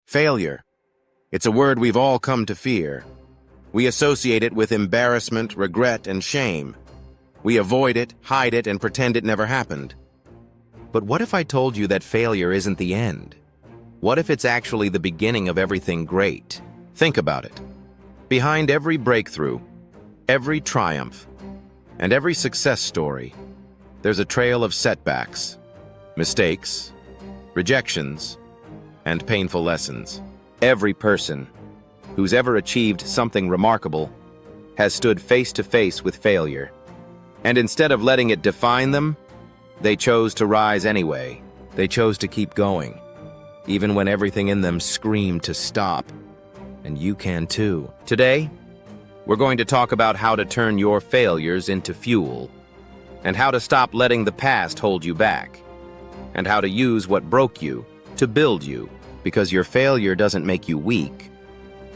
Failure. It's a word we've all come to fear. We associate it with embarrassment, regret, and shame. We avoid it, hide it, and pretend it never happened. But what if I told you that failure isn't the end? What if it's actually the beginning of everything great? Think about it. Behind every breakthrough, every triumph, and every success story, there's a trail of setbacks, mistakes, rejections, and painful lessons. Every person who's ever achieved something remarkable has stood face to face with failure. And instead of letting it define them, they chose to rise anyway. They chose to keep going, even when everything in them screamed to stop. And you can too. Today, we're going to talk about how to turn your failures into fuel, and how to stop letting the past hold you back, and how to use what broke you to build you, because your failure doesn't make you weak.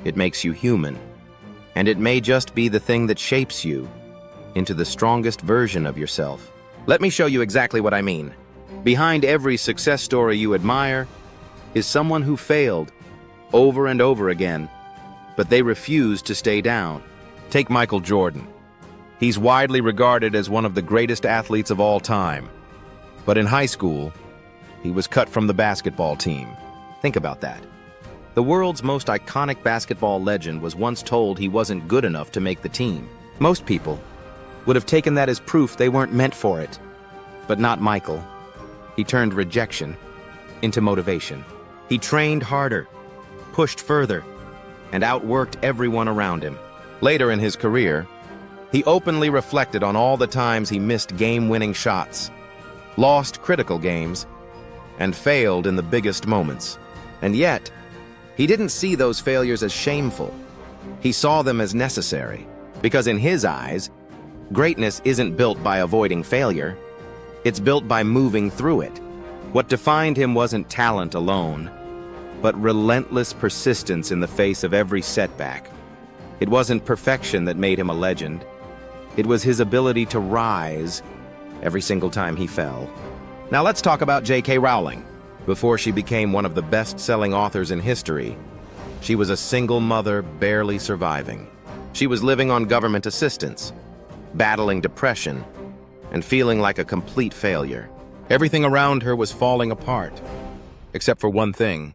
It makes you human. And it may just be the thing that shapes you into the strongest version of yourself. Let me show you exactly what I mean. Behind every success story you admire is someone who failed over and over again, but they refused to stay down. Take Michael Jordan. He's widely regarded as one of the greatest athletes of all time. But in high school, he was cut from the basketball team. Think about that. The world's most iconic basketball legend was once told he wasn't good enough to make the team. Most people would have taken that as proof they weren't meant for it. But not Michael. He turned rejection into motivation. He trained harder, pushed further, and outworked everyone around him. Later in his career, he openly reflected on all the times he missed game-winning shots, lost critical games, and failed in the biggest moments. And yet, he didn't see those failures as shameful. He saw them as necessary, because in his eyes, greatness isn't built by avoiding failure. It's built by moving through it. What defined him wasn't talent alone, but relentless persistence in the face of every setback. It wasn't perfection that made him a legend. It was his ability to rise every single time he fell. Now let's talk about J.K. Rowling. Before she became one of the best-selling authors in history, she was a single mother barely surviving. She was living on government assistance, battling depression, and feeling like a complete failure. Everything around her was falling apart, except for one thing: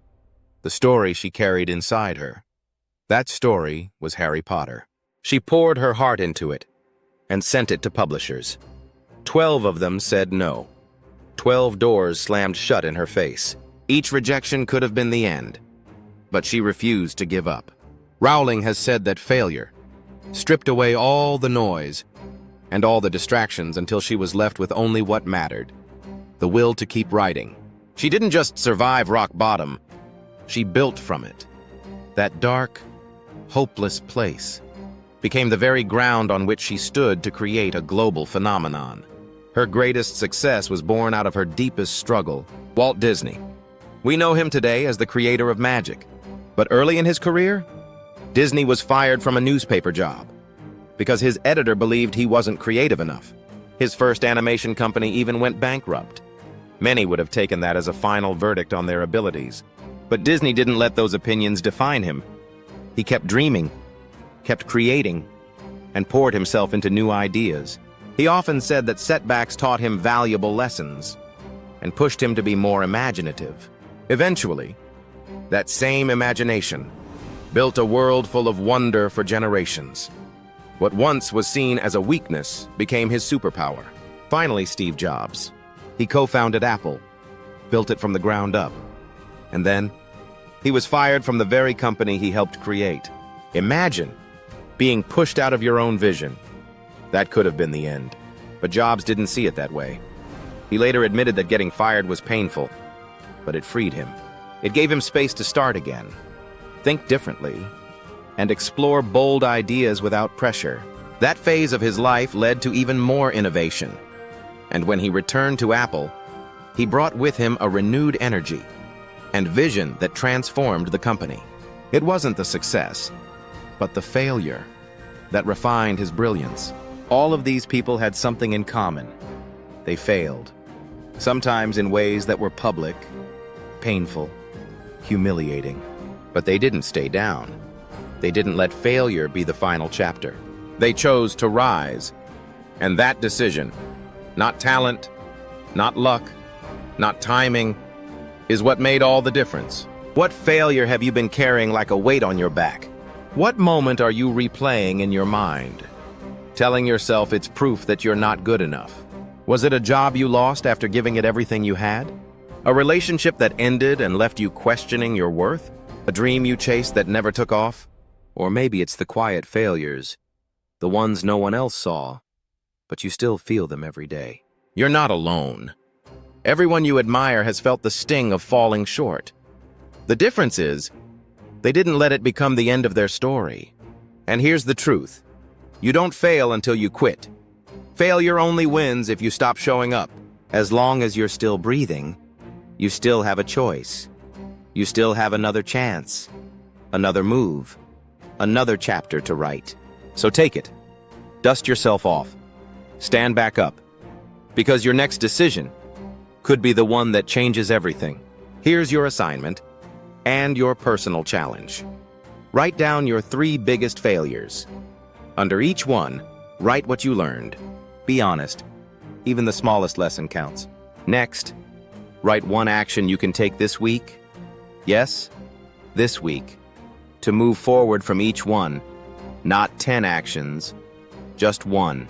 the story she carried inside her. That story was Harry Potter. She poured her heart into it and sent it to publishers. 12 of them said no. 12 doors slammed shut in her face. Each rejection could have been the end, but she refused to give up. Rowling has said that failure stripped away all the noise and all the distractions until she was left with only what mattered: the will to keep writing. She didn't just survive rock bottom, she built from it. That dark, hopeless place became the very ground on which she stood to create a global phenomenon. Her greatest success was born out of her deepest struggle. Walt Disney. We know him today as the creator of magic. But early in his career, Disney was fired from a newspaper job because his editor believed he wasn't creative enough. His first animation company even went bankrupt. Many would have taken that as a final verdict on their abilities. But Disney didn't let those opinions define him. He kept dreaming, kept creating, and poured himself into new ideas. He often said that setbacks taught him valuable lessons and pushed him to be more imaginative. Eventually, that same imagination built a world full of wonder for generations. What once was seen as a weakness became his superpower. Finally, Steve Jobs. He co-founded Apple, built it from the ground up. And then, he was fired from the very company he helped create. Imagine being pushed out of your own vision. That could have been the end. But Jobs didn't see it that way. He later admitted that getting fired was painful, but it freed him. It gave him space to start again, think differently, and explore bold ideas without pressure. That phase of his life led to even more innovation. And when he returned to Apple, he brought with him a renewed energy and vision that transformed the company. It wasn't the success, but the failure that refined his brilliance. All of these people had something in common. They failed, sometimes in ways that were public, painful, humiliating. But they didn't stay down. They didn't let failure be the final chapter. They chose to rise. And that decision, not talent, not luck, not timing, is what made all the difference. What failure have you been carrying like a weight on your back? What moment are you replaying in your mind, telling yourself it's proof that you're not good enough? Was it a job you lost after giving it everything you had? A relationship that ended and left you questioning your worth? A dream you chased that never took off? Or maybe it's the quiet failures, the ones no one else saw, but you still feel them every day. You're not alone. Everyone you admire has felt the sting of falling short. The difference is, they didn't let it become the end of their story. And here's the truth. You don't fail until you quit. Failure only wins if you stop showing up. As long as you're still breathing, you still have a choice. You still have another chance, another move, another chapter to write. So take it. Dust yourself off. Stand back up. Because your next decision could be the one that changes everything. Here's your assignment and your personal challenge. Write down your 3 biggest failures. Under each one, write what you learned. Be honest. Even the smallest lesson counts. Next, write 1 action you can take this week. Yes, this week. To move forward from each one. Not 10 actions, just 1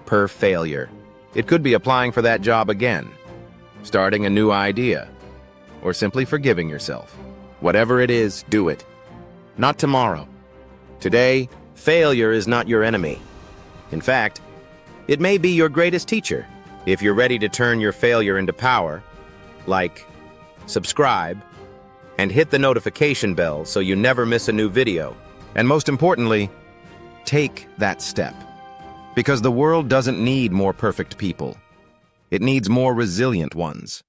per failure. It could be applying for that job again, starting a new idea, or simply forgiving yourself. Whatever it is, do it. Not tomorrow. Today, failure is not your enemy. In fact, it may be your greatest teacher. If you're ready to turn your failure into power, like, subscribe, and hit the notification bell so you never miss a new video. And most importantly, take that step. Because the world doesn't need more perfect people. It needs more resilient ones.